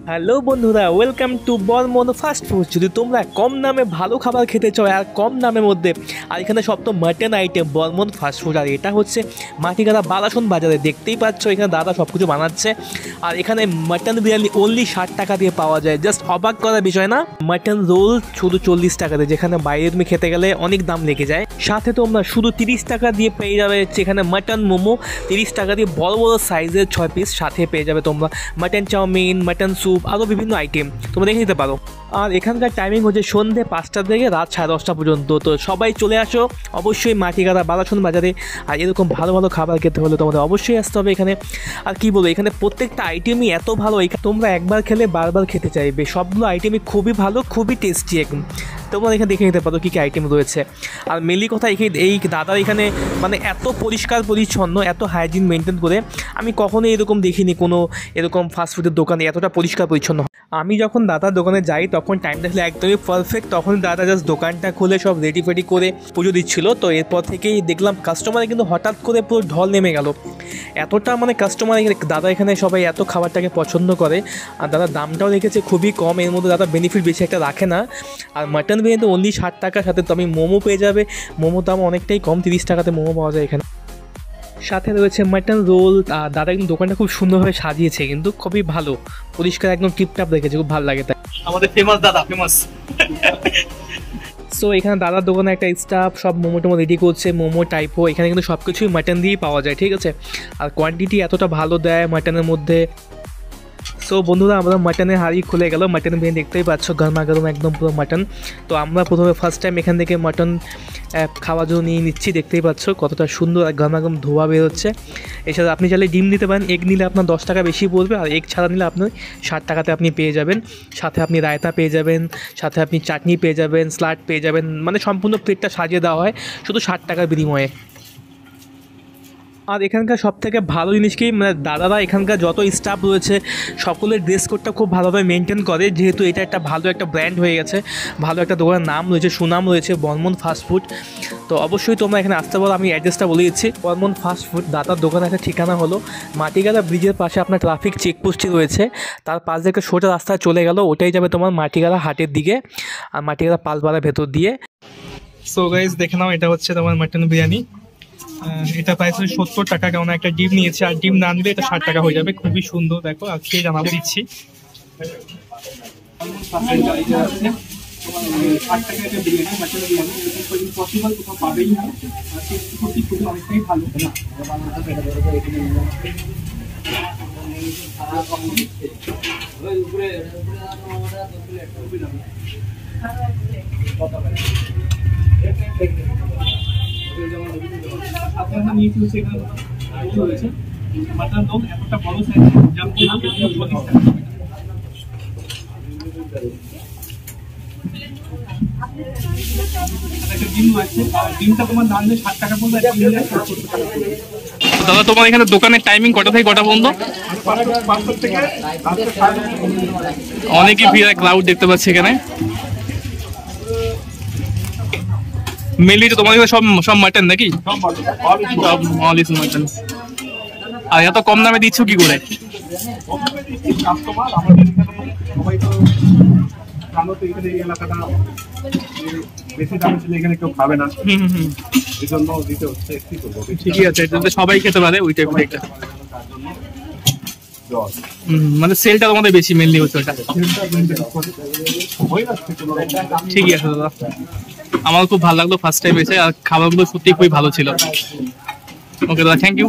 Hello বন্ধুরা, welcome to Barman fast food. যদি তোমরা কম দামে ভালো খাবার খেতে চাও আর কম দামের মধ্যে, আর এখানে সব তো mutton item, Barman fast food. আর এটা হচ্ছে মাটিগাড়া বালাসন বাজারে, দেখতেই পাচ্ছ এখানে দাদা সব কিছু বানাচ্ছে। আর এখানে মাটন বিরিয়ানি অনলি 60 টাকা দিয়ে পাওয়া যায়। জাস্ট অবাক করার বিষয় না? মাটন রোল শুধু 40 টাকাতে, যেখানে বাইরে তুমি খেতে গেলে অনেক দাম লেগে যায়। সাথে তোমরা শুধু 30 টাকা দিয়ে পেয়ে যাবে যেখানে মাটন মোমো, 30 টাকা দিয়ে বড় বড় সাইজের 6 পিস। সাথে পেয়ে যাবে তোমরা মাটন চাউমিন, মাটন স্যুপ, আরও বিভিন্ন আইটেম তোমরা দেখে নিতে পারো। আর এখানকার টাইমিং হচ্ছে সন্ধ্যে 5টা থেকে রাত 10:30 পর্যন্ত। তো সবাই চলে আসো অবশ্যই মাটিগাড়া বালাসন বাজারে। আর এরকম ভালো ভালো খাবার খেতে হলে তোমাদের অবশ্যই আসতে হবে এখানে। আর কি বলবো, এখানে প্রত্যেকটা আইটেমই এত ভালো, তোমরা একবার খেলে বারবার খেতে চাইবে। সবগুলো আইটেমই খুবই ভালো, খুবই টেস্টি একদম। তোমরা এখানে দেখে নিতে পারো কী কী আইটেম রয়েছে। আর মেনলি কথা এই দাদার এখানে মানে এত পরিষ্কার পরিচ্ছন্ন, এত হাইজিন মেনটেন করে আমি কখনোই এরকম দেখিনি কোনো এরকম ফাস্টফুডের দোকানে এতটা পরিষ্কার পরিচ্ছন্ন। আমি যখন দাদার দোকানে যাই তখন টাইমটা ছিল একদমই পারফেক্ট। তখন দাদা জাস্ট দোকানটা খুলে সব রেডি ফেডি করে পুজো দিচ্ছিলো। তো এরপর থেকেই দেখলাম কাস্টমারে কিন্তু হঠাৎ করে পুরো ঢল নেমে গেল। এতটা মানে কাস্টমার দাদা এখানে সবাই এত খাবারটাকে পছন্দ করে। আর দাদা দামটাও রেখেছে খুবই কম, এর মধ্যে দাদা বেনিফিট বেশি একটা রাখে না। আর মাটন বিরিয়ানি তো অনলি 60 টাকা, সাথে তুমি মোমো পেয়ে যাবে। মোমোর দাম অনেকটাই কম, 30 টাকাতে মোমো পাওয়া যায় এখানে। সাথে রয়েছে মাটন রোল। আর দাদা কিন্তু দোকানটা খুব সুন্দরভাবে সাজিয়েছে, কিন্তু খুবই ভালো পরিষ্কার, একদম টিপটাপ রেখেছে, খুব ভালো লাগে। তাই আমাদের ফেমাস দাদা ফেমাস। সো এখানে দাদার দোকানে একটা স্টাফ সব মোমো টোমো রেডি করছে, মোমো টাইপও। এখানে কিন্তু সব কিছুই মাটন দিয়েই পাওয়া যায়, ঠিক আছে। আর কোয়ান্টিটি এতটা ভালো দেয় মাটনের মধ্যে। সো বন্ধুরা, আমরা মাটনের হাঁড়ি খুলে গেল। মাটন বিরিয়ানি দেখতেই পাচ্ছ, গরমা গরম একদম পুরো মাটন। তো আমরা প্রথমে ফার্স্ট টাইম এখান থেকে মাটন খাওয়ার জন্য নিয়ে নিচ্ছি। দেখতেই পাচ্ছ কতটা সুন্দর গরমা গরম ধোয়া বেরোচ্ছে। এছাড়া আপনি চাইলে ডিম নিতে পারেন। এগ নিলে আপনার 10 টাকা বেশি পড়বে, আর এগ ছাড়া নিলে আপনি 60 টাকাতে আপনি পেয়ে যাবেন। সাথে আপনি রায়তা পেয়ে যাবেন, সাথে আপনি চাটনি পেয়ে যাবেন, স্যালাড পেয়ে যাবেন। মানে সম্পূর্ণ প্লেটটা সাজিয়ে দেওয়া হয় শুধু 60 টাকার বিনিময়ে। আর এখানকার সবথেকে ভালো জিনিস কি, মানে দাদারা এখানকার যত স্টাফ রয়েছে সকলের ড্রেস কোডটা খুব ভালোভাবে মেনটেন করে। যেহেতু এটা একটা ভালো একটা ব্র্যান্ড হয়ে গেছে, ভালো একটা দোকানের নাম রয়েছে, সুনাম রয়েছে বর্মন ফাস্টফুড। তো অবশ্যই তোমরা এখানে আসতে পারো। আমি অ্যাড্রেসটা বলে দিচ্ছি। বর্মন ফাস্টফুড দাদার দোকানের একটা ঠিকানা হলো মাটিগাড়া ব্রিজের পাশে আপনার ট্রাফিক চেকপোস্টটি রয়েছে, তার পাশ থেকে সোজা রাস্তায় চলে গেল, ওটাই যাবে তোমার মাটিগাড়া হাটের দিকে, আর মাটিগাড়া পালপাড়ার ভেতর দিয়ে। সো গাইস, দেখে নাও, এটা হচ্ছে তোমার মাটন বিরিয়ানি। এটা প্রাইস 70 টাকা, কেমন একটা ডিম নিয়েছে। আর ডিম না নিলে এটা 60 টাকা হয়ে যাবে। খুবই সুন্দর, দেখো। আর খেয়ে জানাবো দিচ্ছি। আপনারা নিয়ে চলছে রয়েছে মাটন রোল, এতটা বড় সাইজের জাম দিয়ে 40 টাকা। দাদা, তোমার এখানে দোকানের টাইমিং কটা থেকে কটা পর্যন্ত? অনেকই ভিড়, ক্রাউড দেখতে পাচ্ছি এখানে। মেনলি তো তোমার সব সব মাটন নাকি? সব মাটন। আর এত কম দামে দিচ্ছ কি করে? ঠিকই আছে, সবাই খেতে পারে ওই টাইপের একটা। মানে সেলটা তোমাদের বেশি মেনলি হচ্ছে ওটা। ঠিকই আছে দাদা, আমার খুব ভালো লাগলো ফার্স্ট টাইম এসে। আর খাবারগুলো সত্যি খুবই ভালো ছিল। ওকে দাদা, থ্যাংক ইউ।